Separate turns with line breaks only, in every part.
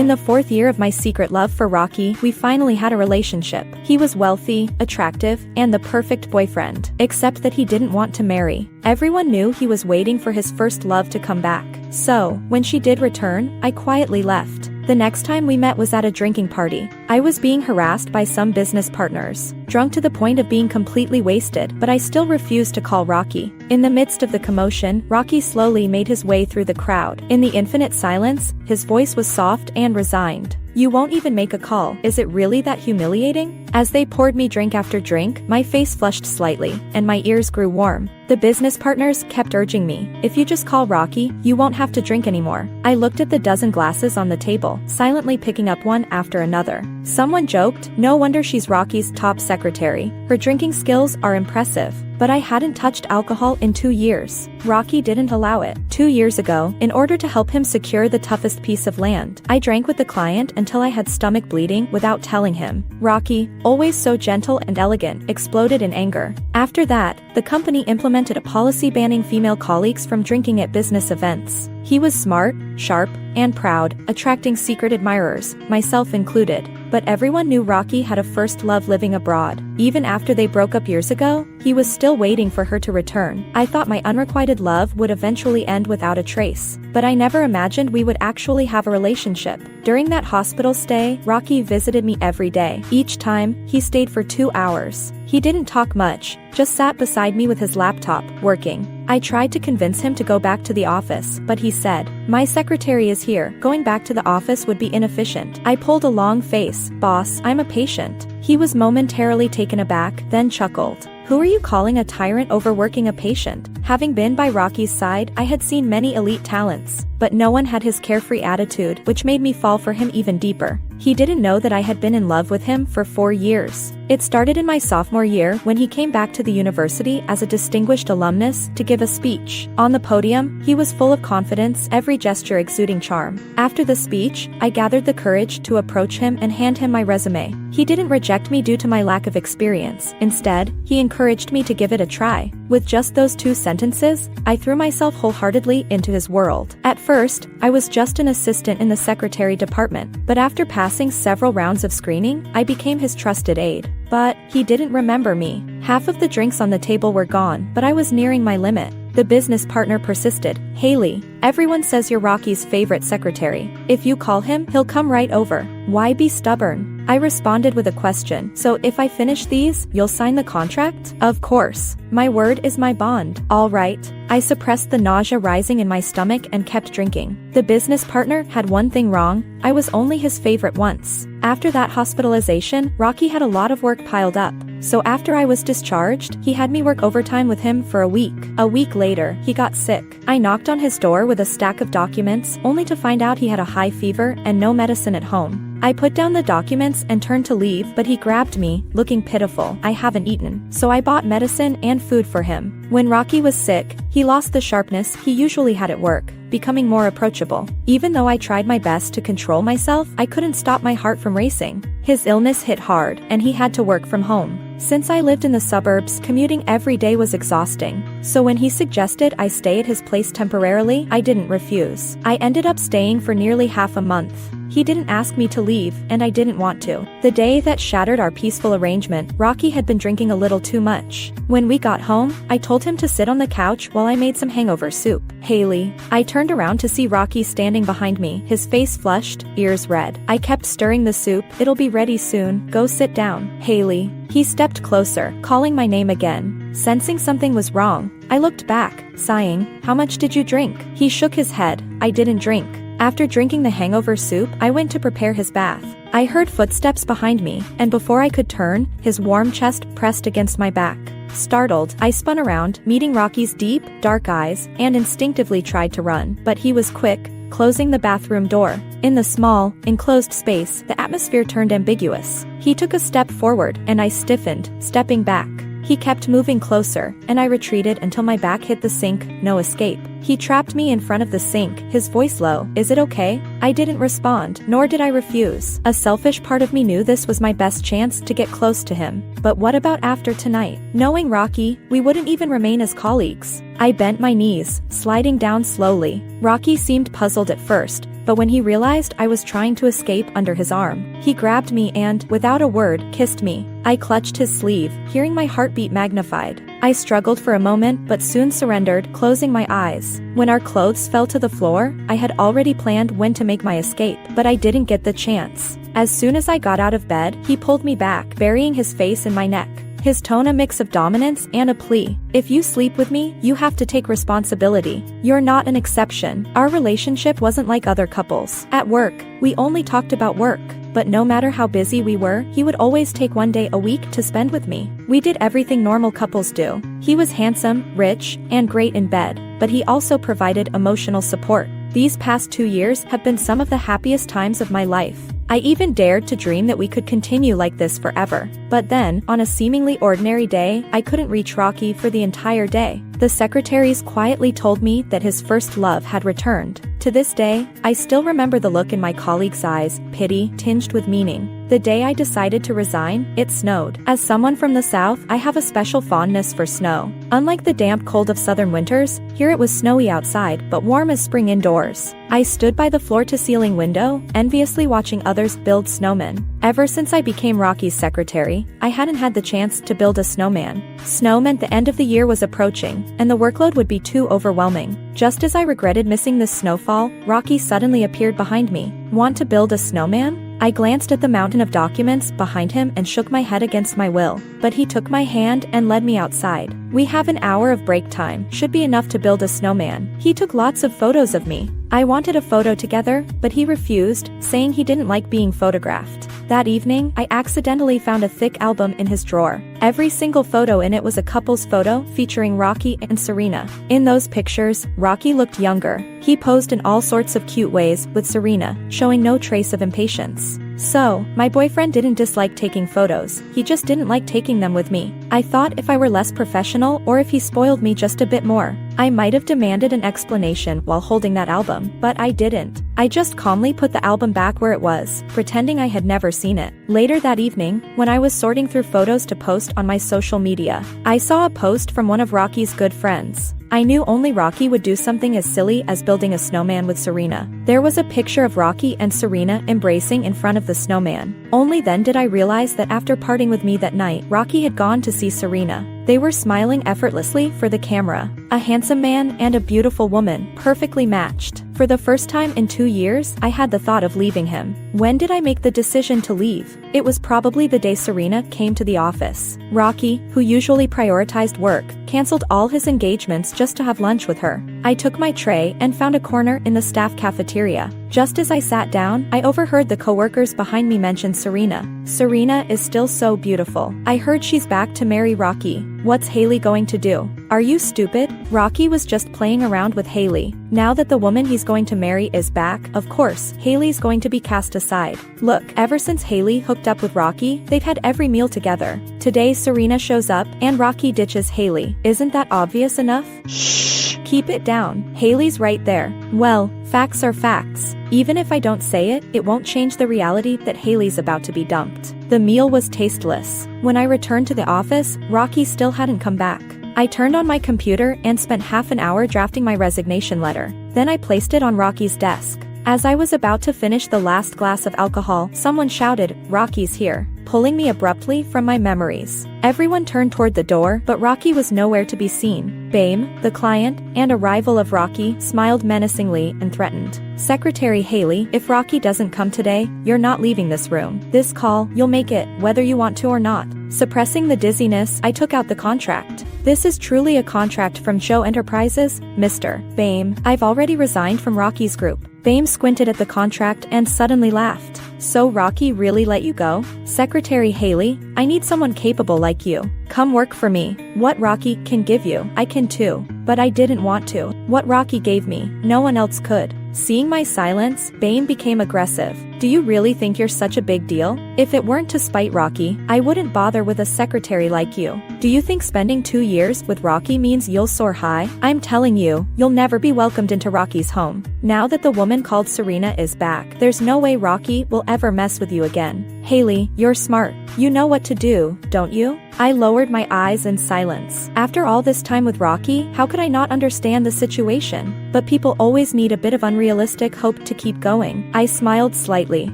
In the 4th year of my secret love for Rocky, we finally had a relationship. He was wealthy, attractive, and the perfect boyfriend. Except that he didn't want to marry. Everyone knew he was waiting for his first love to come back. So, when she did return, I quietly left. The next time we met was at a drinking party. I was being harassed by some business partners, drunk to the point of being completely wasted, but I still refused to call Rocky. In the midst of the commotion, Rocky slowly made his way through the crowd. In the infinite silence, his voice was soft and resigned. "You won't even make a call. Is it really that humiliating?" As they poured me drink after drink, my face flushed slightly, and my ears grew warm. The business partners kept urging me, "If you just call Rocky, you won't have to drink anymore." I looked at the dozen glasses on the table, silently picking up one after another. Someone joked, "No wonder she's Rocky's top secretary. Her drinking skills are impressive." But I hadn't touched alcohol in 2 years. Rocky didn't allow it. 2 years ago, in order to help him secure the toughest piece of land, I drank with the client until I had stomach bleeding without telling him. Rocky, always so gentle and elegant, exploded in anger. After that, the company implemented a policy banning female colleagues from drinking at business events. He was smart, sharp, and proud, attracting secret admirers, myself included. But everyone knew Rocky had a first love living abroad. Even after they broke up years ago, he was still waiting for her to return. I thought my unrequited love would eventually end without a trace. But I never imagined we would actually have a relationship. During that hospital stay, Rocky visited me every day. Each time, he stayed for 2 hours. He didn't talk much, just sat beside me with his laptop, working. I tried to convince him to go back to the office, but he said, "My secretary is here. Going back to the office would be inefficient." I pulled a long face. "Boss, I'm a patient." He was momentarily taken aback, then chuckled. "Who are you calling a tyrant overworking a patient?" Having been by Rocky's side, I had seen many elite talents, but no one had his carefree attitude, which made me fall for him even deeper. He didn't know that I had been in love with him for 4 years. It started in my sophomore year when he came back to the university as a distinguished alumnus to give a speech. On the podium, he was full of confidence, every gesture exuding charm. After the speech, I gathered the courage to approach him and hand him my resume. He didn't reject me due to my lack of experience. Instead, he encouraged me to give it a try. With just those 2 sentences, I threw myself wholeheartedly into his world. At first, I was just an assistant in the secretary department, but after passing several rounds of screening, I became his trusted aide. But he didn't remember me. Half of the drinks on the table were gone, but I was nearing my limit. The business partner persisted. "Haley, everyone says you're Rocky's favorite secretary. If you call him, he'll come right over. Why be stubborn?" I responded with a question. "So if I finish these, you'll sign the contract?" "Of course. My word is my bond." "All right." I suppressed the nausea rising in my stomach and kept drinking. The business partner had one thing wrong. I was only his favorite once. After that hospitalization, Rocky had a lot of work piled up. So after I was discharged, he had me work overtime with him for a week. A week later, he got sick. I knocked on his door with a stack of documents, only to find out he had a high fever and no medicine at home. I put down the documents and turned to leave, but he grabbed me, looking pitiful. "I haven't eaten." So I bought medicine and food for him. When Rocky was sick, he lost the sharpness he usually had at work, becoming more approachable. Even though I tried my best to control myself, I couldn't stop my heart from racing. His illness hit hard, and he had to work from home. Since I lived in the suburbs, commuting every day was exhausting. So when he suggested I stay at his place temporarily, I didn't refuse. I ended up staying for nearly half a month. He didn't ask me to leave, and I didn't want to. The day that shattered our peaceful arrangement, Rocky had been drinking a little too much. When we got home, I told him to sit on the couch while I made some hangover soup. "Haley." I turned around to see Rocky standing behind me, his face flushed, ears red. I kept stirring the soup. "It'll be ready soon. Go sit down." "Haley." He stepped closer, calling my name again. Sensing something was wrong, I looked back, sighing. "How much did you drink?" He shook his head. "I didn't drink." After drinking the hangover soup, I went to prepare his bath. I heard footsteps behind me, and before I could turn, his warm chest pressed against my back. Startled, I spun around, meeting Rocky's deep, dark eyes, and instinctively tried to run. But he was quick, closing the bathroom door. In the small, enclosed space, the atmosphere turned ambiguous. He took a step forward, and I stiffened, stepping back. He kept moving closer, and I retreated until my back hit the sink, no escape. He trapped me in front of the sink, his voice low. "Is it okay?" I didn't respond, nor did I refuse. A selfish part of me knew this was my best chance to get close to him. But what about after tonight? Knowing Rocky, we wouldn't even remain as colleagues. I bent my knees, sliding down slowly. Rocky seemed puzzled at first, but when he realized I was trying to escape under his arm, he grabbed me and, without a word, kissed me. I clutched his sleeve, hearing my heartbeat magnified. I struggled for a moment but soon surrendered, closing my eyes. When our clothes fell to the floor, I had already planned when to make my escape, but I didn't get the chance. As soon as I got out of bed, he pulled me back, burying his face in my neck. His tone a mix of dominance and a plea. If you sleep with me, you have to take responsibility. You're not an exception. Our relationship wasn't like other couples. At work, we only talked about work. But no matter how busy we were, he would always take one day a week to spend with me. We did everything normal couples do. He was handsome, rich, and great in bed, but he also provided emotional support. These past 2 years have been some of the happiest times of my life. I even dared to dream that we could continue like this forever. But then, on a seemingly ordinary day, I couldn't reach Rocky for the entire day. The secretaries quietly told me that his first love had returned. To this day, I still remember the look in my colleagues' eyes, pity tinged with meaning. The day I decided to resign, it snowed. As someone from the south, I have a special fondness for snow. Unlike the damp cold of southern winters, here it was snowy outside but warm as spring indoors. I stood by the floor-to-ceiling window, enviously watching others build snowmen. Ever since I became Rocky's secretary, I hadn't had the chance to build a snowman. Snow meant the end of the year was approaching, and the workload would be too overwhelming. Just as I regretted missing this snowfall, Rocky suddenly appeared behind me. Want to build a snowman? I glanced at the mountain of documents behind him and shook my head against my will, but he took my hand and led me outside. We have an hour of break time, should be enough to build a snowman. He took lots of photos of me. I wanted a photo together, but he refused, saying he didn't like being photographed. That evening, I accidentally found a thick album in his drawer. Every single photo in it was a couple's photo featuring Rocky and Serena. In those pictures, Rocky looked younger. He posed in all sorts of cute ways with Serena, showing no trace of impatience. So, my boyfriend didn't dislike taking photos, he just didn't like taking them with me. I thought if I were less professional or if he spoiled me just a bit more, I might have demanded an explanation while holding that album, but I didn't. I just calmly put the album back where it was, pretending I had never seen it. Later that evening, when I was sorting through photos to post on my social media, I saw a post from one of Rocky's good friends. I knew only Rocky would do something as silly as building a snowman with Serena. There was a picture of Rocky and Serena embracing in front of the snowman. Only then did I realize that after parting with me that night, Rocky had gone to see Serena. They were smiling effortlessly for the camera. A handsome man and a beautiful woman, perfectly matched. For the first time in 2 years, I had the thought of leaving him. When did I make the decision to leave? It was probably the day Serena came to the office. Rocky, who usually prioritized work, canceled all his engagements just to have lunch with her. I took my tray and found a corner in the staff cafeteria. Just as I sat down, I overheard the coworkers behind me mention Serena. Serena is still so beautiful. I heard she's back to marry Rocky. What's Haley going to do? Are you stupid? Rocky was just playing around with Haley. Now that the woman he's going to marry is back, of course, Haley's going to be cast aside. Look, ever since Haley hooked up with Rocky, they've had every meal together. Today Serena shows up, and Rocky ditches Haley. Isn't that obvious enough? Shh! Keep it down. Haley's right there. Well, facts are facts. Even if I don't say it, it won't change the reality that Haley's about to be dumped. The meal was tasteless. When I returned to the office, Rocky still hadn't come back. I turned on my computer and spent half an hour drafting my resignation letter. Then I placed it on Rocky's desk. As I was about to finish the last glass of alcohol, someone shouted, "Rocky's here," pulling me abruptly from my memories. Everyone turned toward the door, but Rocky was nowhere to be seen. Bame, the client, and a rival of Rocky, smiled menacingly and threatened. "Secretary Haley, if Rocky doesn't come today, you're not leaving this room. This call, you'll make it, whether you want to or not." Suppressing the dizziness, I took out the contract. "This is truly a contract from Joe Enterprises, Mr. Bame. I've already resigned from Rocky's group." Bame squinted at the contract and suddenly laughed. "So Rocky really let you go? Secretary Haley, I need someone capable like you. Come work for me. What Rocky can give you, I can too. But I didn't want to. What Rocky gave me, no one else could." Seeing my silence, Bame became aggressive. "Do you really think you're such a big deal? If it weren't to spite Rocky, I wouldn't bother with a secretary like you. Do you think spending 2 years with Rocky means you'll soar high? I'm telling you, you'll never be welcomed into Rocky's home. Now that the woman called Serena is back, there's no way Rocky will ever mess with you again. Haley, you're smart. You know what to do, don't you?" I lowered my eyes in silence. After all this time with Rocky, how could I not understand the situation? but people always need a bit of unrealistic hope to keep going. I smiled slightly.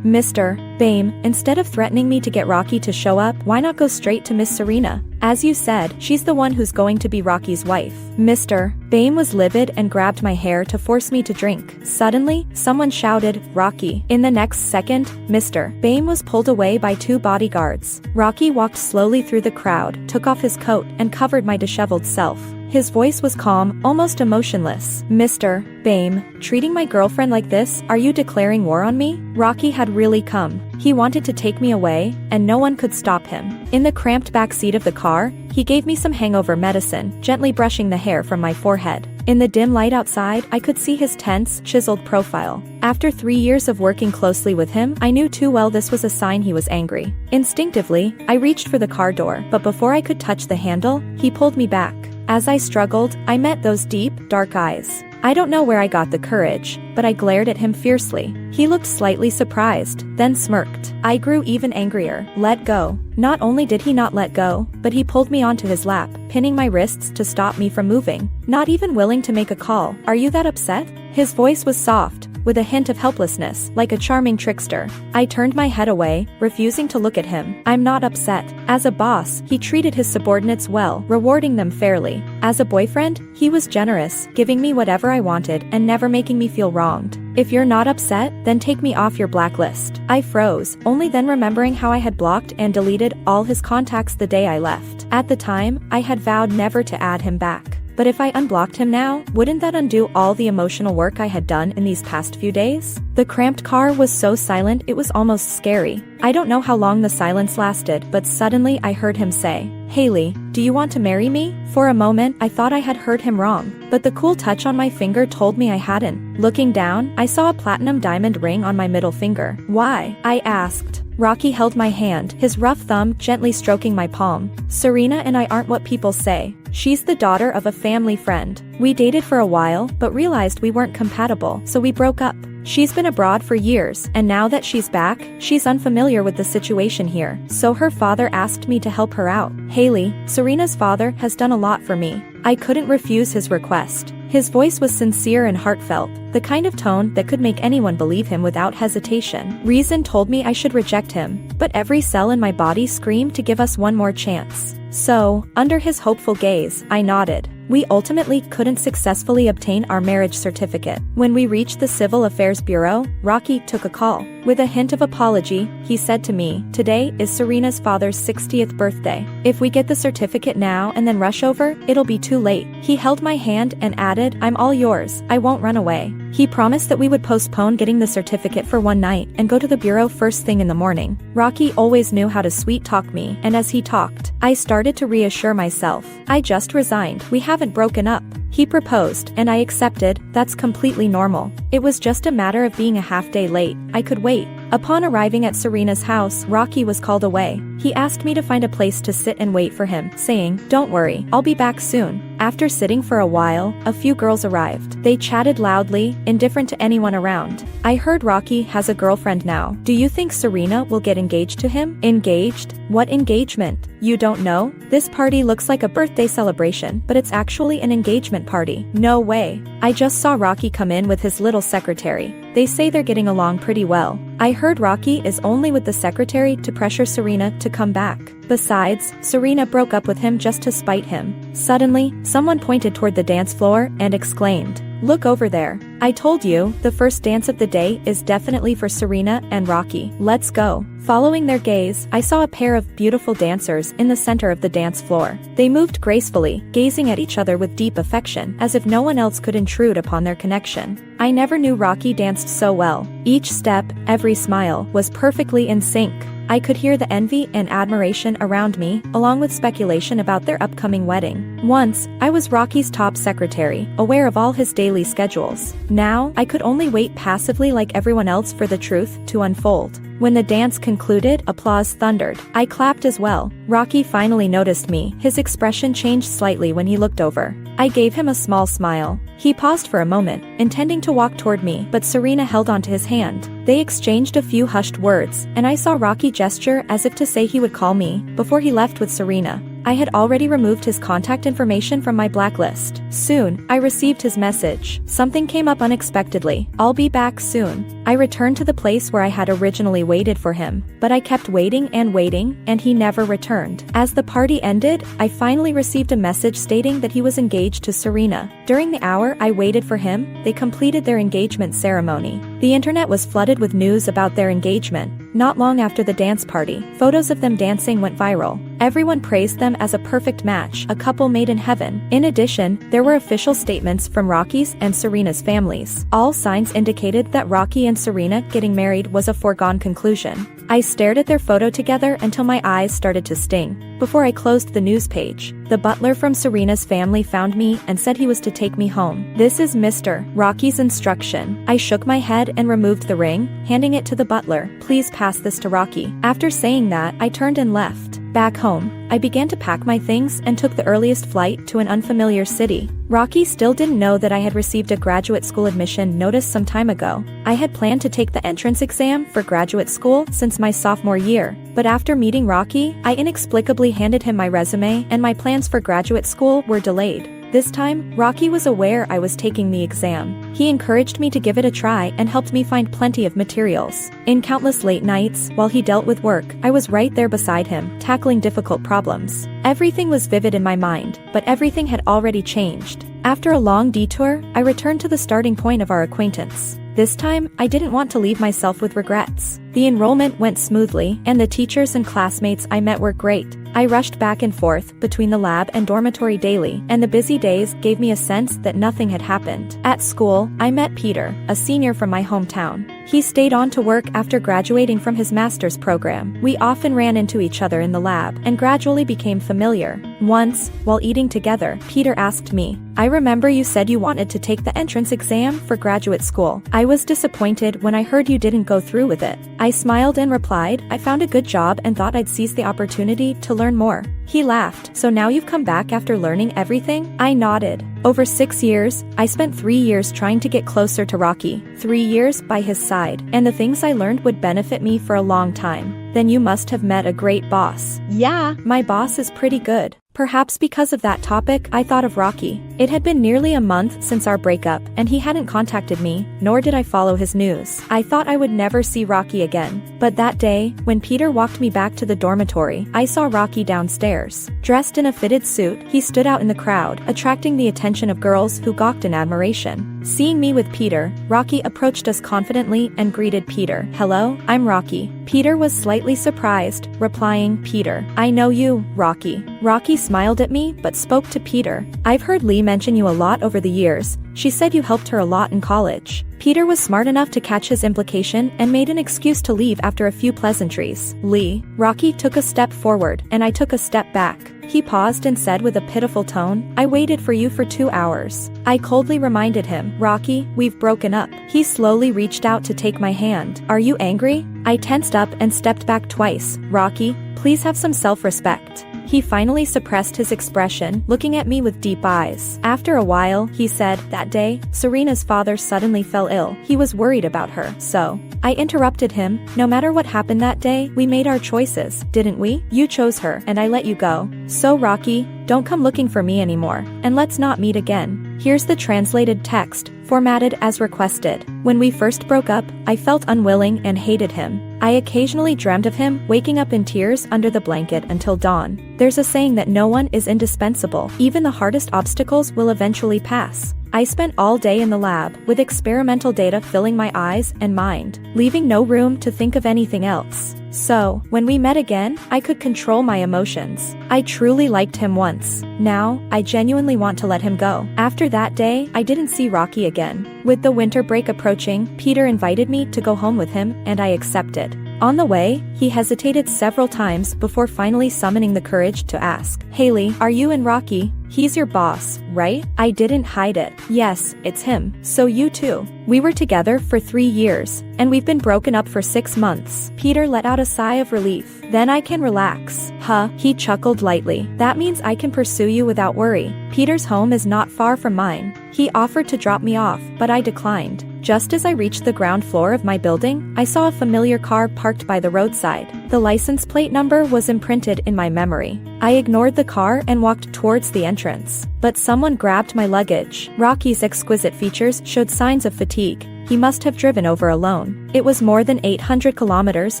Mr. Bame, instead of threatening me to get Rocky to show up, why not go straight to Miss Serena? As you said, she's the one who's going to be Rocky's wife. Mr. Bame was livid and grabbed my hair to force me to drink. Suddenly, someone shouted, "Rocky." In the next second, Mr. Bame was pulled away by 2 bodyguards. Rocky walked slowly through the crowd, took off his coat, and covered my disheveled self. His voice was calm, almost emotionless. "Mr. Bame, treating my girlfriend like this, are you declaring war on me?" Rocky had really come. He wanted to take me away, and no one could stop him. In the cramped back seat of the car, he gave me some hangover medicine, gently brushing the hair from my forehead. In the dim light outside, I could see his tense, chiseled profile. After 3 years of working closely with him, I knew too well this was a sign he was angry. Instinctively, I reached for the car door, but before I could touch the handle, he pulled me back. As I struggled, I met those deep, dark eyes. I don't know where I got the courage, but I glared at him fiercely. He looked slightly surprised, then smirked. I grew even angrier. "Let go." Not only did he not let go, but he pulled me onto his lap, pinning my wrists to stop me from moving. Not even willing to make a call. "Are you that upset?" His voice was soft, with a hint of helplessness, like a charming trickster. I turned my head away, refusing to look at him. "I'm not upset." As a boss, he treated his subordinates well, rewarding them fairly. As a boyfriend, he was generous, giving me whatever I wanted and never making me feel wronged. "If you're not upset, then take me off your blacklist." I froze, only then remembering how I had blocked and deleted all his contacts the day I left. At the time, I had vowed never to add him back. But if I unblocked him now, wouldn't that undo all the emotional work I had done in these past few days? The cramped car was so silent it was almost scary. I don't know how long the silence lasted, but suddenly I heard him say, "Haley, do you want to marry me?" For a moment, I thought I had heard him wrong, but the cool touch on my finger told me I hadn't. Looking down, I saw a platinum diamond ring on my middle finger. "Why?" I asked. Rocky held my hand, his rough thumb gently stroking my palm. "Serena and I aren't what people say. She's the daughter of a family friend. We dated for a while, but realized we weren't compatible, so we broke up. She's been abroad for years, and now that she's back, she's unfamiliar with the situation here, so her father asked me to help her out. Haley, Serena's father, has done a lot for me. I couldn't refuse his request." His voice was sincere and heartfelt, the kind of tone that could make anyone believe him without hesitation. Reason told me I should reject him, but every cell in my body screamed to give us one more chance. So, under his hopeful gaze, I nodded. We ultimately couldn't successfully obtain our marriage certificate. When we reached the Civil Affairs Bureau, Rocky took a call. With a hint of apology, he said to me, "Today is Serena's father's 60th birthday. If we get the certificate now and then rush over, it'll be too late." He held my hand and added, "I'm all yours, I won't run away." He promised that we would postpone getting the certificate for one night and go to the bureau first thing in the morning. Rocky always knew how to sweet-talk me, and as he talked, I started to reassure myself. "I just resigned. We haven't broken up." He proposed, and I accepted. That's completely normal. It was just a matter of being a half day late. I could wait. Upon arriving at Serena's house, Rocky was called away. He asked me to find a place to sit and wait for him, saying, "Don't worry, I'll be back soon." After sitting for a while, a few girls arrived. They chatted loudly, indifferent to anyone around. "I heard Rocky has a girlfriend now. Do you think Serena will get engaged to him?" "Engaged? What engagement? You don't know? This party looks like a birthday celebration, but it's actually an engagement party." "No way. I just saw Rocky come in with his little secretary. They say they're getting along pretty well." "I heard Rocky is only with the secretary to pressure Serena to come back. Besides, Serena broke up with him just to spite him." Suddenly, someone pointed toward the dance floor and exclaimed, "Look over there. I told you, the first dance of the day is definitely for Serena and Rocky. Let's go." Following their gaze, I saw a pair of beautiful dancers in the center of the dance floor. They moved gracefully, gazing at each other with deep affection, as if no one else could intrude upon their connection. I never knew Rocky danced so well. Each step, every smile, was perfectly in sync. I could hear the envy and admiration around me, along with speculation about their upcoming wedding. Once, I was Rocky's top secretary, aware of all his daily schedules. Now, I could only wait passively like everyone else for the truth to unfold. When the dance concluded, applause thundered. I clapped as well. Rocky finally noticed me. His expression changed slightly when he looked over. I gave him a small smile. He paused for a moment, intending to walk toward me, but Serena held onto his hand. They exchanged a few hushed words, and I saw Rocky gesture as if to say he would call me before he left with Serena. I had already removed his contact information from my blacklist. Soon, I received his message. Something came up unexpectedly. I'll be back soon. I returned to the place where I had originally waited for him, but I kept waiting, and he never returned. As the party ended, I finally received a message stating that he was engaged to Serena. During the hour I waited for him, they completed their engagement ceremony. The internet was flooded with news about their engagement. Not long after the dance party, photos of them dancing went viral. Everyone praised them as a perfect match, a couple made in heaven. In addition, there were official statements from Rocky's and Serena's families. All signs indicated that Rocky and Serena getting married was a foregone conclusion. I stared at their photo together until my eyes started to sting. Before I closed the news page, the butler from Serena's family found me and said he was to take me home. "This is Mr. Rocky's instruction." I shook my head and removed the ring, handing it to the butler. "Please pass this to Rocky." After saying that, I turned and left. Back home, I began to pack my things and took the earliest flight to an unfamiliar city. Rocky still didn't know that I had received a graduate school admission notice some time ago. I had planned to take the entrance exam for graduate school since my sophomore year, but after meeting Rocky, I inexplicably handed him my resume and my plans for graduate school were delayed. This time, Rocky was aware I was taking the exam. He encouraged me to give it a try and helped me find plenty of materials. In countless late nights, while he dealt with work, I was right there beside him, tackling difficult problems. Everything was vivid in my mind, but everything had already changed. After a long detour, I returned to the starting point of our acquaintance. This time, I didn't want to leave myself with regrets. The enrollment went smoothly, and the teachers and classmates I met were great. I rushed back and forth between the lab and dormitory daily, and the busy days gave me a sense that nothing had happened. At school, I met Peter, a senior from my hometown. He stayed on to work after graduating from his master's program. We often ran into each other in the lab and gradually became familiar. Once, while eating together, Peter asked me, "I remember you said you wanted to take the entrance exam for graduate school. I was disappointed when I heard you didn't go through with it." I smiled and replied, "I found a good job and thought I'd seize the opportunity to learn more." He laughed. "So now you've come back after learning everything?" I nodded. Over 6 years, I spent 3 years trying to get closer to Rocky, 3 years by his side, and the things I learned would benefit me for a long time. Then you must have met a great boss. Yeah, my boss is pretty good. Perhaps because of that topic, I thought of Rocky. It had been nearly a month since our breakup, and he hadn't contacted me, nor did I follow his news. I thought I would never see Rocky again. But that day, when Peter walked me back to the dormitory, I saw Rocky downstairs. Dressed in a fitted suit, he stood out in the crowd, attracting the attention of girls who gawked in admiration. Seeing me with Peter, Rocky approached us confidently and greeted Peter. "Hello, I'm Rocky." Peter was slightly surprised, replying, "Peter, I know you, Rocky." Rocky smiled at me but spoke to Peter. "I've heard Lee mention you a lot over the years. She said you helped her a lot in college." Peter was smart enough to catch his implication and made an excuse to leave after a few pleasantries. "Lee." Rocky took a step forward, and I took a step back. He paused and said with a pitiful tone, "I waited for you for 2 hours." I coldly reminded him, "Rocky, we've broken up." He slowly reached out to take my hand. "Are you angry?" I tensed up and stepped back twice. "Rocky, please have some self-respect." He finally suppressed his expression, looking at me with deep eyes. After a while, he said, "That day, Serena's father suddenly fell ill. He was worried about her, so." I interrupted him. "No matter what happened that day, we made our choices, didn't we? You chose her, and I let you go. So Rocky, don't come looking for me anymore, and let's not meet again." Here's the translated text, formatted as requested. When we first broke up, I felt unwilling and hated him. I occasionally dreamed of him, waking up in tears under the blanket until dawn. There's a saying that no one is indispensable. Even the hardest obstacles will eventually pass. I spent all day in the lab, with experimental data filling my eyes and mind, leaving no room to think of anything else. So, when we met again, I could control my emotions. I truly liked him once. Now, I genuinely want to let him go. After that day, I didn't see Rocky again. With the winter break approaching, Peter invited me to go home with him, and I accepted. On the way, he hesitated several times before finally summoning the courage to ask, "Haley, are you and Rocky? He's your boss, right?" I didn't hide it. "Yes, it's him. So you too." We were together for 3 years, and we've been broken up for 6 months. Peter let out a sigh of relief. "Then I can relax." "Huh," he chuckled lightly. "That means I can pursue you without worry. Peter's home is not far from mine." He offered to drop me off, but I declined. Just as I reached the ground floor of my building, I saw a familiar car parked by the roadside. The license plate number was imprinted in my memory. I ignored the car and walked towards the entrance. But someone grabbed my luggage. Rocky's exquisite features showed signs of fatigue. He must have driven over alone. It was more than 800 kilometers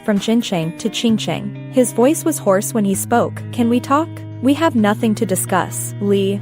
from Jincheng to Qingcheng. His voice was hoarse when he spoke. "Can we talk? We have nothing to discuss, Li."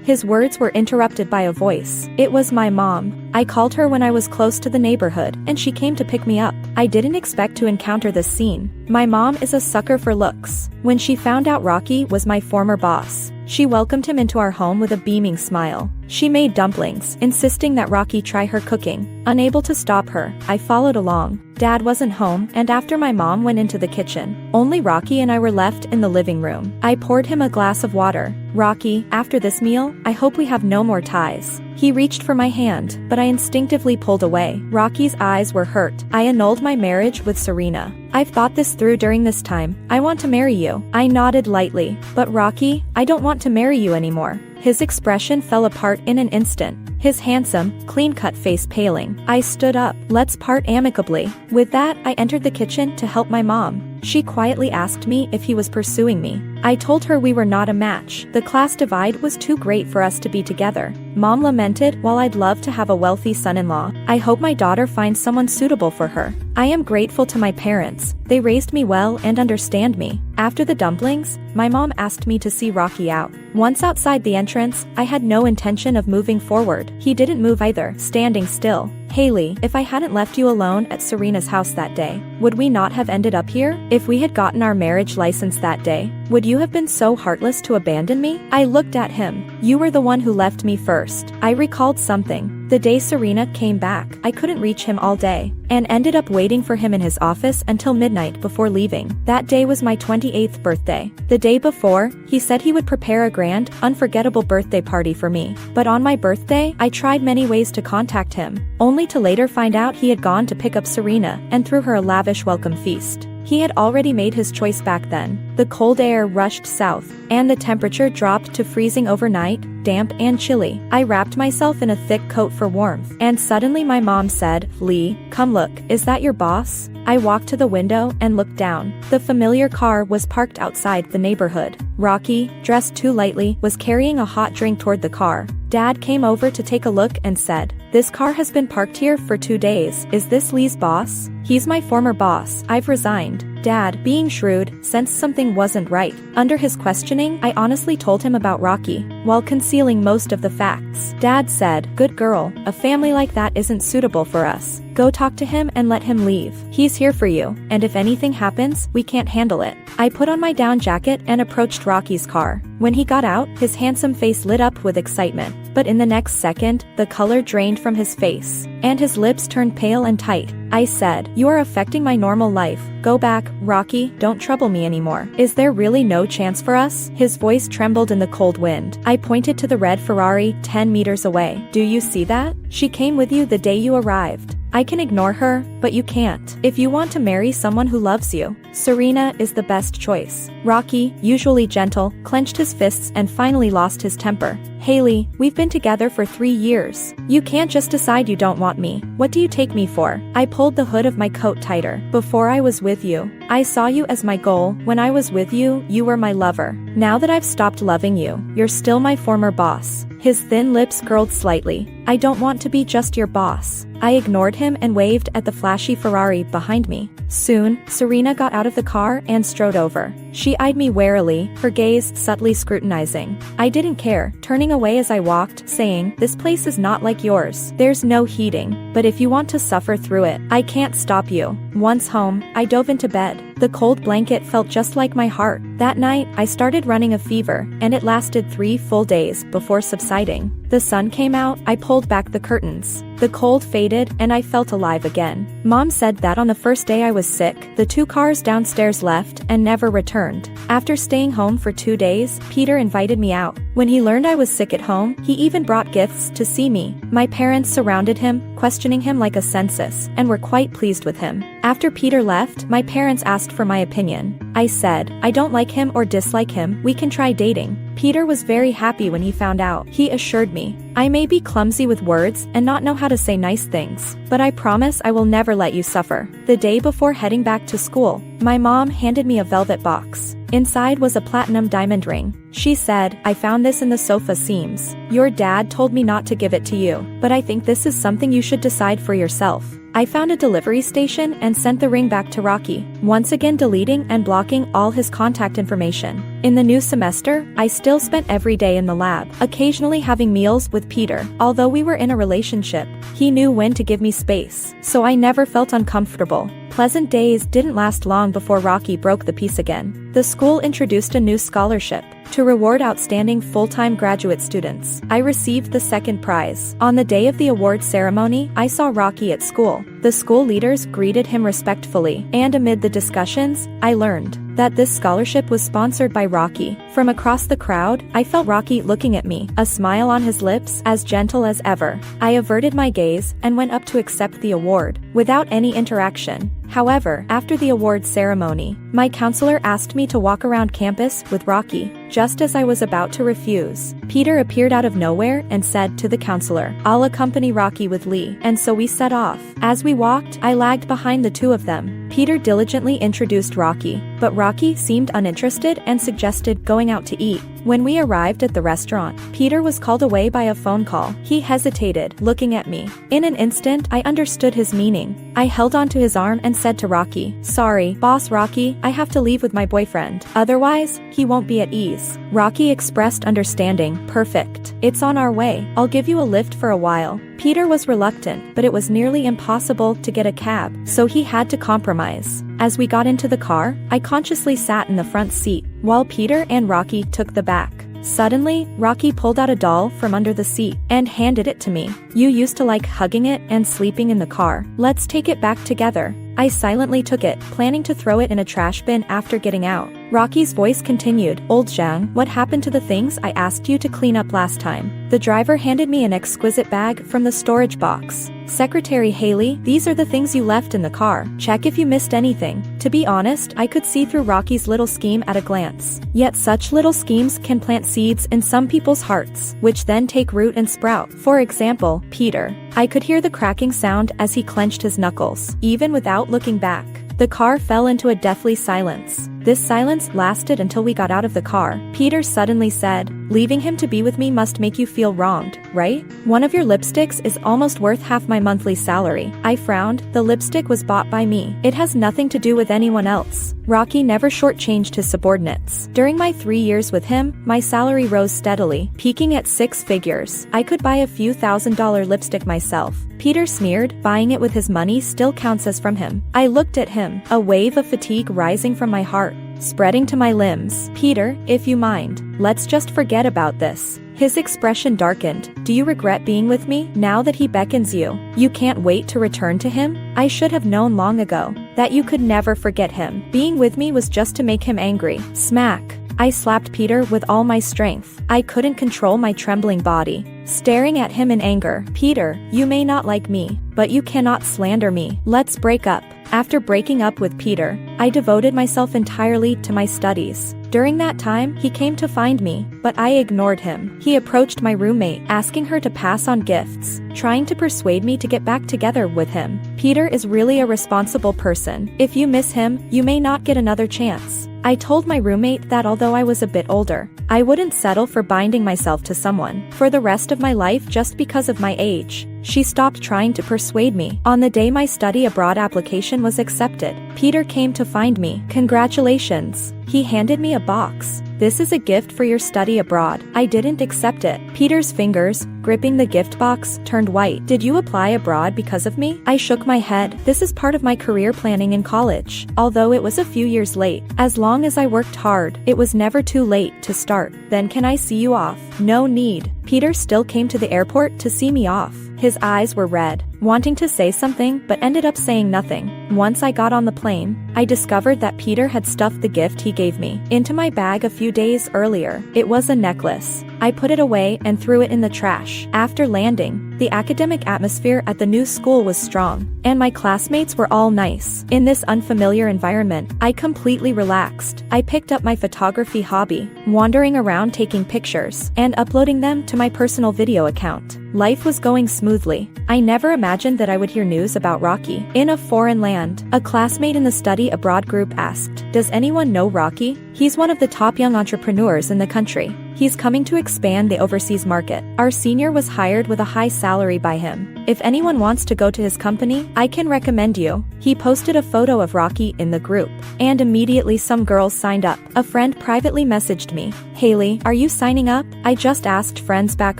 His words were interrupted by a voice. It was my mom. I called her when I was close to the neighborhood, and she came to pick me up. I didn't expect to encounter this scene. My mom is a sucker for looks. When she found out Rocky was my former boss, she welcomed him into our home with a beaming smile. She made dumplings, insisting that Rocky try her cooking. Unable to stop her, I followed along. Dad wasn't home, and after my mom went into the kitchen, only Rocky and I were left in the living room. I poured him a glass of water. "Rocky, after this meal, I hope we have no more ties." He reached for my hand, but I instinctively pulled away. Rocky's eyes were hurt. "I annulled my marriage with Serena. I've thought this through during this time. I want to marry you." I nodded lightly. "But Rocky, I don't want to marry you anymore." His expression fell apart in an instant, his handsome, clean-cut face paling. I stood up. "Let's part amicably." With that, I entered the kitchen to help my mom. She quietly asked me if he was pursuing me. I told her we were not a match. The class divide was too great for us to be together. Mom lamented, "While I'd love to have a wealthy son-in-law, I hope my daughter finds someone suitable for her." I am grateful to my parents. They raised me well and understand me. After the dumplings, my mom asked me to see Rocky out. Once outside the entrance, I had no intention of moving forward. He didn't move either, standing still. "Haley, if I hadn't left you alone at Serena's house that day, would we not have ended up here? If we had gotten our marriage license that day, would you have been so heartless to abandon me?" I looked at him. "You were the one who left me first." I recalled something. The day Serena came back, I couldn't reach him all day, and ended up waiting for him in his office until midnight before leaving. That day was my 28th birthday. The day before, he said he would prepare a grand, unforgettable birthday party for me. But on my birthday, I tried many ways to contact him, only to later find out he had gone to pick up Serena and threw her a lavish welcome feast. He had already made his choice back then. The cold air rushed south, and the temperature dropped to freezing overnight, damp and chilly. I wrapped myself in a thick coat for warmth, and suddenly my mom said, "Lee, come look, is that your boss?" I walked to the window and looked down. The familiar car was parked outside the neighborhood. Rocky, dressed too lightly, was carrying a hot drink toward the car. Dad came over to take a look and said, "This car has been parked here for 2 days. Is this Lee's boss?" "He's my former boss. I've resigned." Dad, being shrewd, sensed something wasn't right. Under his questioning, I honestly told him about Rocky, while concealing most of the facts. Dad said, "Good girl, a family like that isn't suitable for us. Go talk to him and let him leave. He's here for you, and if anything happens, we can't handle it." I put on my down jacket and approached Rocky's car. When he got out, his handsome face lit up with excitement. But in the next second, the color drained from his face, and his lips turned pale and tight. I said, "You are affecting my normal life. Go back, Rocky, don't trouble me anymore. Is there really no chance for us?" His voice trembled in the cold wind. I pointed to the red Ferrari 10 meters away. "Do you see that? She came with you the day you arrived. I can ignore her, but you can't. If you want to marry someone who loves you, Serena is the best choice." Rocky, usually gentle, clenched his fists and finally lost his temper. "Haley, we've been together for 3 years. You can't just decide you don't want me. What do you take me for?" I pulled the hood of my coat tighter. "Before I was with you, I saw you as my goal. When I was with you, you were my lover. Now that I've stopped loving you, you're still my former boss." His thin lips curled slightly. "I don't want to be just your boss." I ignored him and waved at the flashy Ferrari behind me. Soon, Serena got out of the car and strode over. She eyed me warily, her gaze subtly scrutinizing. I didn't care, turning away as I walked, saying, "This place is not like yours. There's no heating, but if you want to suffer through it, I can't stop you." Once home, I dove into bed. The cold blanket felt just like my heart. That night, I started running a fever, and it lasted 3 full days before subsiding. The sun came out, I pulled back the curtains. The cold faded, and I felt alive again. Mom said that on the first day I was sick, the 2 cars downstairs left and never returned. After staying home for 2 days, Peter invited me out. When he learned I was sick at home, he even brought gifts to see me. My parents surrounded him, questioning him like a census, and were quite pleased with him. After Peter left, my parents asked asked for my opinion. I said, I don't like him or dislike him, we can try dating. Peter was very happy when he found out. He assured me, I may be clumsy with words and not know how to say nice things, but I promise I will never let you suffer. The day before heading back to school, my mom handed me a velvet box. Inside was a platinum diamond ring. She said, I found this in the sofa seams. Your dad told me not to give it to you, but I think this is something you should decide for yourself. I found a delivery station and sent the ring back to Rocky, once again deleting and blocking all his contact information. In the new semester, I still spent every day in the lab, occasionally having meals with Peter. Although we were in a relationship, he knew when to give me space, so I never felt uncomfortable. Pleasant days didn't last long before Rocky broke the peace again. The school introduced a new scholarship to reward outstanding full-time graduate students. I received the second prize. On the day of the award ceremony, I saw Rocky at school. The school leaders greeted him respectfully, and amid the discussions, I learned that this scholarship was sponsored by Rocky. From across the crowd, I felt Rocky looking at me, a smile on his lips, as gentle as ever. I averted my gaze and went up to accept the award, without any interaction. However, after the award ceremony, my counselor asked me to walk around campus with Rocky. Just as I was about to refuse, Peter appeared out of nowhere and said to the counselor, I'll accompany Rocky with Lee, and so we set off. As we walked, I lagged behind the two of them. Peter diligently introduced Rocky, but Rocky seemed uninterested and suggested going out to eat. When we arrived at the restaurant, Peter was called away by a phone call. He hesitated, looking at me. In an instant, I understood his meaning. I held onto his arm and said to Rocky, Sorry, boss Rocky, I have to leave with my boyfriend. Otherwise, he won't be at ease. Rocky expressed understanding. Perfect. It's on our way. I'll give you a lift for a while. Peter was reluctant, but it was nearly impossible to get a cab, so he had to compromise. As we got into the car, I consciously sat in the front seat, while Peter and Rocky took the back. Suddenly, Rocky pulled out a doll from under the seat and handed it to me. You used to like hugging it and sleeping in the car. Let's take it back together. I silently took it, planning to throw it in a trash bin after getting out. Rocky's voice continued, Old Zhang, what happened to the things I asked you to clean up last time? The driver handed me an exquisite bag from the storage box. Secretary Haley, these are the things you left in the car. Check if you missed anything. To be honest, I could see through Rocky's little scheme at a glance. Yet such little schemes can plant seeds in some people's hearts, which then take root and sprout. For example, Peter. I could hear the cracking sound as he clenched his knuckles. Even without looking back, the car fell into a deathly silence. This silence lasted until we got out of the car. Peter suddenly said, Leaving him to be with me must make you feel wronged, right? One of your lipsticks is almost worth half my monthly salary. I frowned. The lipstick was bought by me. It has nothing to do with anyone else. Rocky never shortchanged his subordinates. During my 3 years with him, my salary rose steadily, peaking at 6 figures. I could buy a few $1,000 lipstick myself. Peter sneered, buying it with his money still counts as from him. I looked at him, a wave of fatigue rising from my heart, spreading to my limbs. Peter, if you mind, let's just forget about this. His expression darkened. Do you regret being with me, now that he beckons you? You can't wait to return to him? I should have known long ago that you could never forget him. Being with me was just to make him angry. Smack. I slapped Peter with all my strength. I couldn't control my trembling body, staring at him in anger. Peter, you may not like me, but you cannot slander me. Let's break up. After breaking up with Peter, I devoted myself entirely to my studies. During that time, he came to find me, but I ignored him. He approached my roommate, asking her to pass on gifts, trying to persuade me to get back together with him. Peter is really a responsible person. If you miss him, you may not get another chance. I told my roommate that although I was a bit older, I wouldn't settle for binding myself to someone for the rest of my life just because of my age. She stopped trying to persuade me. On the day my study abroad application was accepted, Peter came to find me. Congratulations. He handed me a box. This is a gift for your study abroad. I didn't accept it. Peter's fingers, gripping the gift box, turned white. Did you apply abroad because of me? I shook my head. This is part of my career planning in college. Although it was a few years late, as long as I worked hard, it was never too late to start. Then can I see you off? No need. Peter still came to the airport to see me off. His eyes were red, wanting to say something but ended up saying nothing. Once I got on the plane, I discovered that Peter had stuffed the gift he gave me into my bag a few days earlier. It was a necklace. I put it away and threw it in the trash. After landing, The academic atmosphere at the new school was strong, and my classmates were all nice. In this unfamiliar environment, I completely relaxed. I picked up my photography hobby, wandering around taking pictures and uploading them to my personal video account. Life was going smoothly. I never imagined that I would hear news about Rocky in a foreign land. A classmate in the study abroad group asked, "Does anyone know Rocky? He's one of the top young entrepreneurs in the country. He's coming to expand the overseas market. Our senior was hired with a high salary by him. If anyone wants to go to his company, I can recommend you." He posted a photo of Rocky in the group, and immediately some girls signed up. A friend privately messaged me, "Haley, are you signing up? I just asked friends back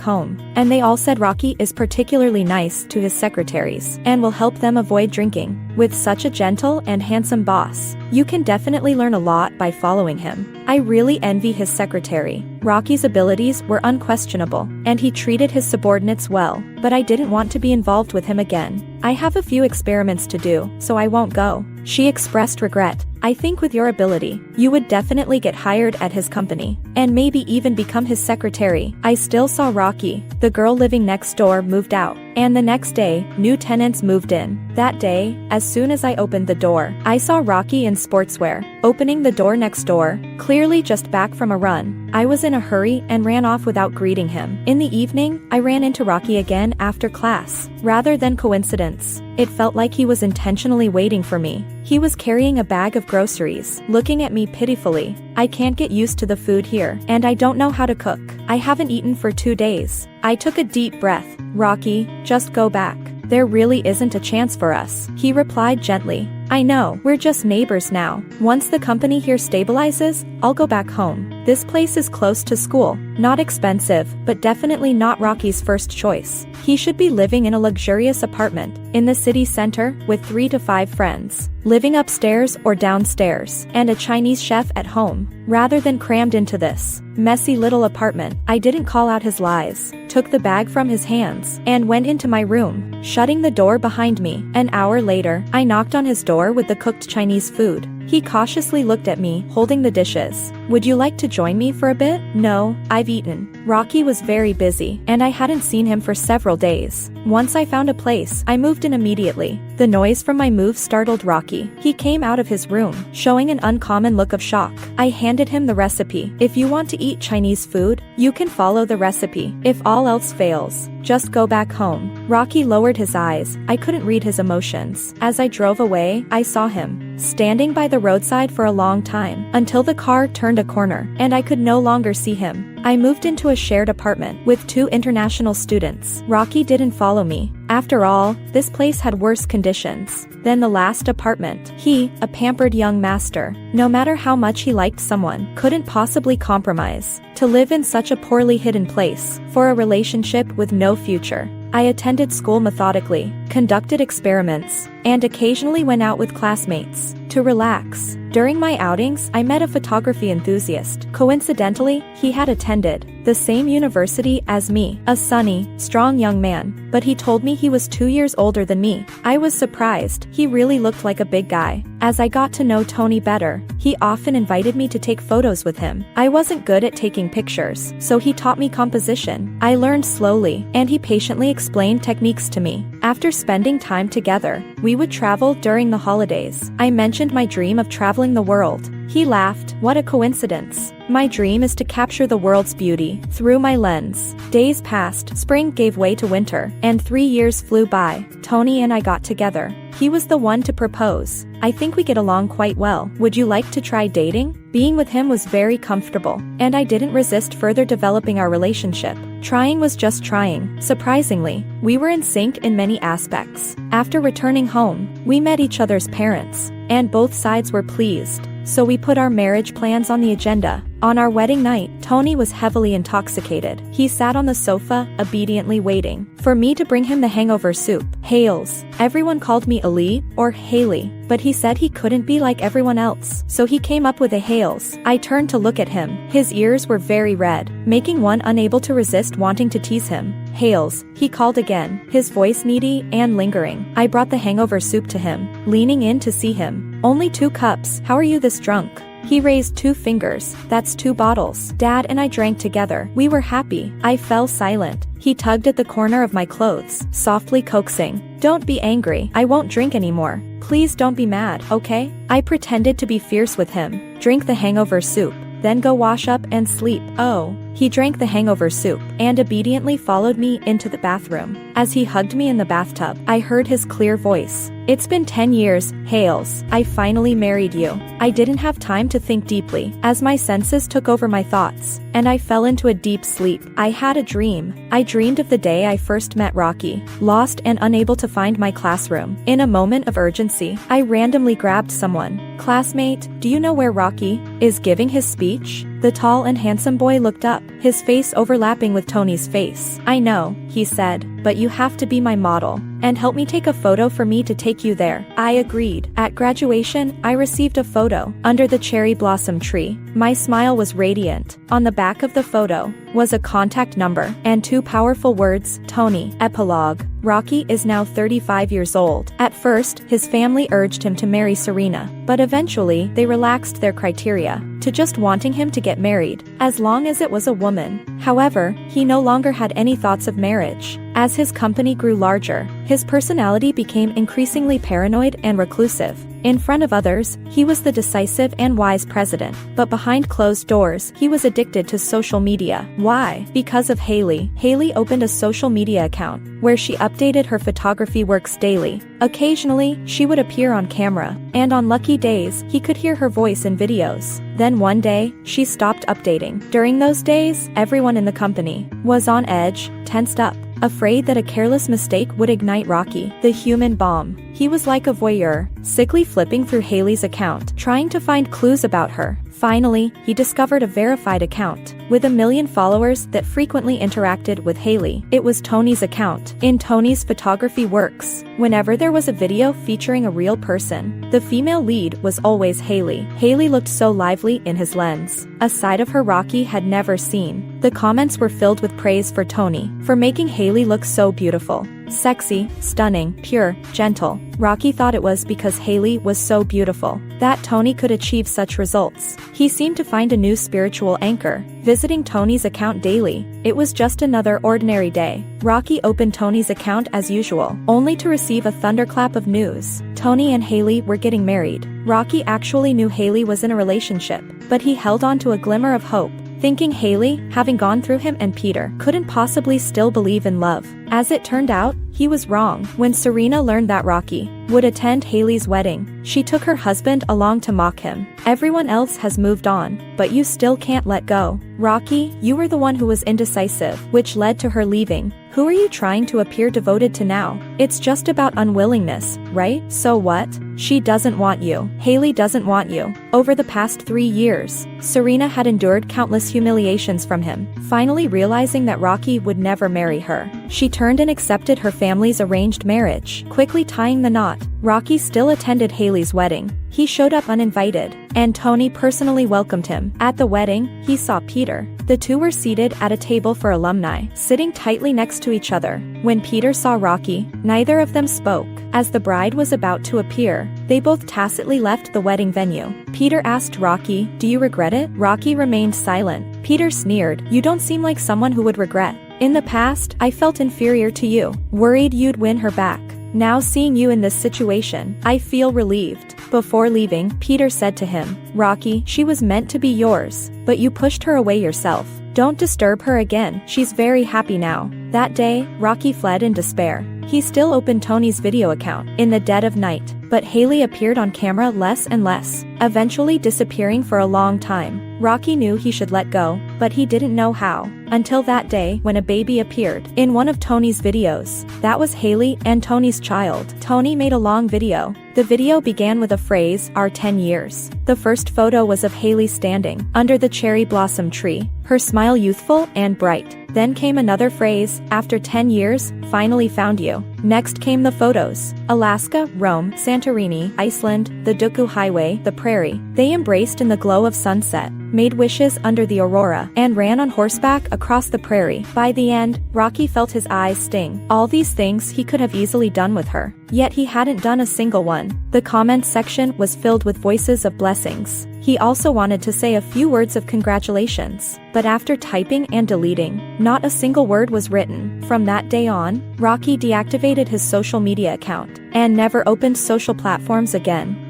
home, and they all said Rocky is particularly nice to his secretaries and will help them avoid drinking. With such a gentle and handsome boss, you can definitely learn a lot by following him." I really envy his secretary. Rocky's abilities were unquestionable, and he treated his subordinates well, but I didn't want to be involved with him again. "I have a few experiments to do, so I won't go." She expressed regret. "I think with your ability, you would definitely get hired at his company, and maybe even become his secretary." I still saw Rocky. The girl living next door moved out, and the next day, new tenants moved in. That day, as soon as I opened the door, I saw Rocky in sportswear, opening the door next door, clearly just back from a run. I was in a hurry and ran off without greeting him. In the evening, I ran into Rocky again after class. Rather than coincidence, it felt like he was intentionally waiting for me. He was carrying a bag of groceries, looking at me pitifully. "I can't get used to the food here, and I don't know how to cook. I haven't eaten for 2 days." I took a deep breath. "Rocky, just go back. There really isn't a chance for us," he replied gently. "I know, we're just neighbors now. Once the company here stabilizes, I'll go back home. This place is close to school, not expensive, but definitely not Rocky's first choice. He should be living in a luxurious apartment in the city center with 3 to 5 friends, living upstairs or downstairs, and a Chinese chef at home, rather than crammed into this messy little apartment." I didn't call out his lies, took the bag from his hands, and went into my room, shutting the door behind me. An hour later, I knocked on his door with the cooked Chinese food. He cautiously looked at me, holding the dishes. "Would you like to join me for a bit?" "No, I've eaten." Rocky was very busy, and I hadn't seen him for several days. Once I found a place, I moved in immediately. The noise from my move startled Rocky. He came out of his room, showing an uncommon look of shock. I handed him the recipe. "If you want to eat Chinese food, you can follow the recipe. If all else fails, just go back home." Rocky lowered his eyes. I couldn't read his emotions. As I drove away, I saw him standing by the roadside for a long time, until the car turned a corner, and I could no longer see him. I moved into a shared apartment with 2 international students. Rocky didn't follow me. After all, this place had worse conditions than the last apartment. He, a pampered young master, no matter how much he liked someone, couldn't possibly compromise to live in such a poorly hidden place for a relationship with no future. I attended school methodically, conducted experiments, and occasionally went out with classmates to relax. During my outings, I met a photography enthusiast. Coincidentally, he had attended the same university as me, a sunny, strong young man, but he told me he was 2 years older than me. I was surprised. He really looked like a big guy. As I got to know Tony better, he often invited me to take photos with him. I wasn't good at taking pictures, so he taught me composition. I learned slowly, and he patiently explained techniques to me. After spending time together, we would travel during the holidays. I mentioned my dream of traveling the world. He laughed. "What a coincidence. My dream is to capture the world's beauty through my lens." Days passed, spring gave way to winter, and 3 years flew by. Tony and I got together. He was the one to propose. "I think we get along quite well. Would you like to try dating?" Being with him was very comfortable, and I didn't resist further developing our relationship. Trying was just trying. Surprisingly, we were in sync in many aspects. After returning home, we met each other's parents, and both sides were pleased. So we put our marriage plans on the agenda. On our wedding night, Tony was heavily intoxicated. He sat on the sofa, obediently waiting for me to bring him the hangover soup. Hales. Everyone called me Ali, or Haley, but he said he couldn't be like everyone else, so he came up with a Hales. I turned to look at him. His ears were very red, making one unable to resist wanting to tease him. "Hales," he called again, his voice needy and lingering. I brought the hangover soup to him, leaning in to see him. "Only 2 cups. How are you this drunk?" He raised 2 fingers. That's 2 bottles. Dad and I drank together. We were happy. I fell silent. He tugged at the corner of my clothes, softly coaxing. Don't be angry. I won't drink anymore. Please don't be mad, okay? I pretended to be fierce with him. Drink the hangover soup. Then go wash up and sleep. Oh. He drank the hangover soup and obediently followed me into the bathroom. As he hugged me in the bathtub, I heard his clear voice. It's been 10 years, Hales. I finally married you. I didn't have time to think deeply, as my senses took over my thoughts, and I fell into a deep sleep. I had a dream. I dreamed of the day I first met Rocky, lost and unable to find my classroom. In a moment of urgency, I randomly grabbed someone. Classmate, do you know where Rocky is giving his speech? The tall and handsome boy looked up, his face overlapping with Tony's face. I know, he said, but you have to be my model and help me take a photo for me to take you there. I agreed. At graduation, I received a photo under the cherry blossom tree. My smile was radiant. On the back of the photo was a contact number and 2 powerful words, Tony. Epilogue. Rocky is now 35 years old. At first, his family urged him to marry Serena, but eventually they relaxed their criteria to just wanting him to get married, as long as it was a woman. However, he no longer had any thoughts of marriage. As his company grew larger, his personality became increasingly paranoid and reclusive. In front of others, he was the decisive and wise president, but behind closed doors, he was addicted to social media. Why? Because of Haley. Haley opened a social media account where she updated her photography works daily. Occasionally, she would appear on camera, and on lucky days, he could hear her voice in videos. Then one day, she stopped updating. During those days, everyone in the company was on edge, tensed up, afraid that a careless mistake would ignite Rocky, the human bomb. He was like a voyeur, sickly flipping through Haley's account, trying to find clues about her. Finally, he discovered a verified account with 1 million followers that frequently interacted with Haley. It was Tony's account. In Tony's photography works, whenever there was a video featuring a real person, the female lead was always Haley. Haley looked so lively in his lens, a side of her Rocky had never seen. The comments were filled with praise for Tony for making Haley look so beautiful. Sexy, stunning, pure, gentle. Rocky thought it was because Haley was so beautiful that Tony could achieve such results. He seemed to find a new spiritual anchor, visiting Tony's account daily. It was just another ordinary day. Rocky opened Tony's account as usual, only to receive a thunderclap of news. Tony and Haley were getting married. Rocky actually knew Haley was in a relationship, but he held on to a glimmer of hope, thinking Haley, having gone through him and Peter, couldn't possibly still believe in love. As it turned out, he was wrong. When Serena learned that Rocky would attend Haley's wedding, she took her husband along to mock him. Everyone else has moved on, but you still can't let go. Rocky, you were the one who was indecisive, which led to her leaving. Who are you trying to appear devoted to now? It's just about unwillingness, right? So what? She doesn't want you. Haley doesn't want you. Over the past 3 years, Serena had endured countless humiliations from him. Finally realizing that Rocky would never marry her, she turned and accepted her family's arranged marriage, quickly tying the knot. Rocky still attended Haley's wedding. He showed up uninvited, and Tony personally welcomed him. At the wedding, he saw Peter. The two were seated at a table for alumni, sitting tightly next to each other. When Peter saw Rocky, neither of them spoke. As the bride was about to appear, they both tacitly left the wedding venue. Peter asked Rocky, "Do you regret it?" Rocky remained silent. Peter sneered, "You don't seem like someone who would regret. In the past, I felt inferior to you, worried you'd win her back. Now seeing you in this situation, I feel relieved." Before leaving, Peter said to him, "Rocky, she was meant to be yours, but you pushed her away yourself. Don't disturb her again, she's very happy now." That day, Rocky fled in despair. He still opened Tony's video account in the dead of night, but Haley appeared on camera less and less, eventually disappearing for a long time. Rocky knew he should let go, but he didn't know how, until that day when a baby appeared in one of Tony's videos. That was Haley and Tony's child. Tony made a long video. The video began with a phrase, "Our 10 years." The first photo was of Haley standing under the cherry blossom tree, her smile youthful and bright. Then came another phrase, "After 10 years, finally found you." Next came the photos. Alaska, Rome, Santorini, Iceland, the Duku Highway, the prairie. They embraced in the glow of sunset. made wishes under the aurora, and ran on horseback across the prairie. By the end, Rocky felt his eyes sting. All these things he could have easily done with her. Yet he hadn't done a single one. The comments section was filled with voices of blessings. He also wanted to say a few words of congratulations, but after typing and deleting, not a single word was written. From that day on, Rocky deactivated his social media account and never opened social platforms again.